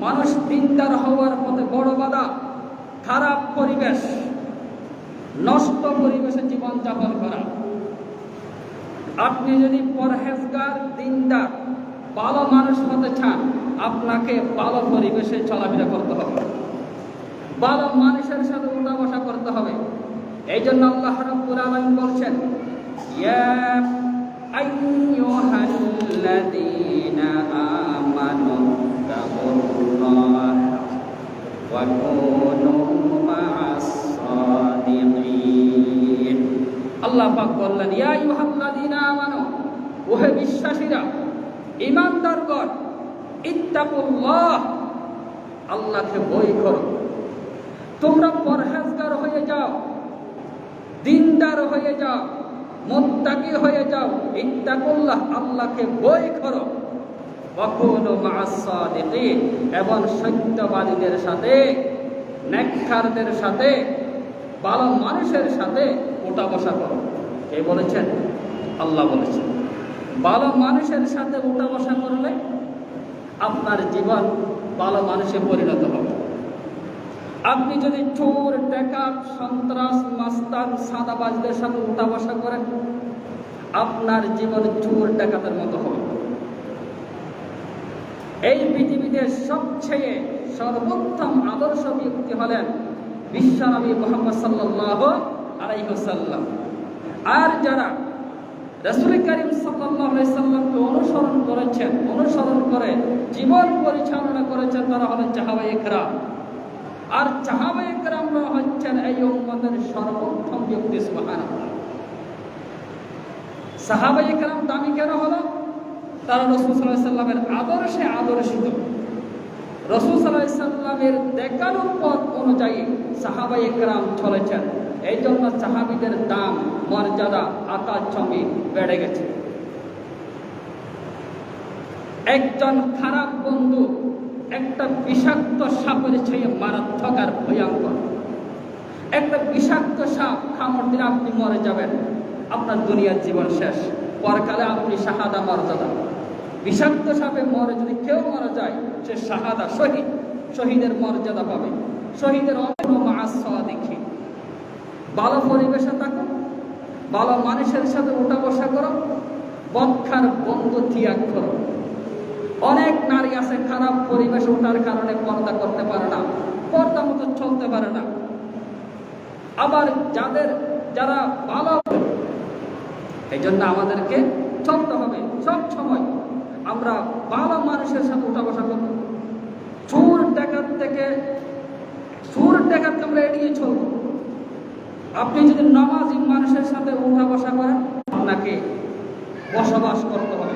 মানুষ দিনদার হওয়ার পথে বড় বাধা খারাপ পরিবেশ, নষ্ট পরিবেশে জীবন যাপন করা। আপনি যদি পরহেজগার, দিনদার, ভালো মানুষ হতে চান, আপনাকে ভালো পরিবেশে চলাফেরা করতে হবে, ভালো মানুষের সাথে উঠা বসা করতে হবে। এই জন্য আল্লাহ রাব্বুল আলামিন বলছেন, ইয়া আইয়ুহাল্লাযীনা আমানু তাকুল্লাহা ওয়া কুনু মা'আস সাদিকিন। আল্লাহ পাক বললেন, ইয়া আইয়ুহাল্লাযীনা আমানু, ওহে বিশ্বাসীরা, ঈমানদারগণ, ইত্তাকুল্লাহ, আল্লাহকে ভয় করো। তোমরা পরহেজগার হয়ে যাও, দিনদার হয়ে যাও, মুত্তাকি হয়ে যাও। ইত্তাকুল্লাহ, আল্লাহকে ভয় করো। ওয়া কুনু মা'আস সাদিকিন, এবং সত্যবাদীদের সাথে, নেককারদের সাথে, ভালো মানুষের সাথে ওঠা বসা করো। কে বলেছেন? আল্লাহ বলেছেন। ভালো মানুষের সাথে ওঠা বসা করলে আপনার জীবন ভালো মানুষে পরিণত হবে। আপনি যদি চোর, ডাকাত, সন্ত্রাস, মাস্তান, সাদাবাজদের সাথে উঠা বসা করেন, আপনার জীবন চোর ডাকাতের মতো হবে। এই পৃথিবীতে সবচেয়ে সর্বোত্তম আদর্শ ব্যক্তি হলেন বিশ্বনবী মুহাম্মদ সাল্লাল্লাহু আলাইহি ওয়াসাল্লাম। আর যারা রাসূল করিম সাল্লাল্লাহু আলাইহি ওয়াসাল্লামকে অনুসরণ করে জীবন পরিচালনা করেছেন, তারা হলেন সাহাবায়ে কেরাম। আর সাহাবায়ে কেরামরা হচ্ছেন এই উম্মতের সর্বোত্তম ব্যক্তি। সুবহানাল্লাহ। সাহাবায়ে কেরাম দামি কেন হলো? তারা রাসূল সাল্লাল্লাহু আলাইহি ওয়াসাল্লামের আদর্শে আদর্শিত, রাসূল সাল্লাল্লাহু আলাইহি ওয়াসাল্লামের দেখানো পথ অনুযায়ী সাহাবায়ে কেরাম চলেছেন। এই জন্য সাহাবীদের দাম, মর্যাদা আকাশচুম্বী বেড়ে গেছে। একজন খারাপ বন্ধু একটা বিষাক্ত সাপের চেয়ে মারাত্মক আর ভয়ঙ্কর। একটা বিষাক্ত সাপ কামড় দিলে আপনি মরে যাবেন, আপনার দুনিয়ার জীবন শেষ। পরকালে আপনি শাহাদা মর্যাদা। বিষাক্ত সাপে মরে যদি কেউ মারা যায়, সে শাহাদা, শহীদ, শহীদের মর্যাদা পাবে। শহীদের মা'আস সাদিকিন। ভালো পরিবেশে থাকো, ভালো মানুষের সাথে উঠা বসা করো, বদখার বন্ধু ত্যাগ করো। অনেক নারী আছে খারাপ পরিবেশে ওঠার কারণে পর্দা করতে পারে না, পর্দা মতো চলতে পারে না। আবার যারা ভালো, এই জন্য আমাদেরকে চলতে হবে সব সময় আমরা ভালো মানুষের সাথে উঠা বসা করব। চোর ডাকাতকে আমরা এড়িয়ে চলব। আপনি যদি নামাজি মানুষের সাথে উঠা বসা করেন, আপনাকে বসবাস করতে হবে।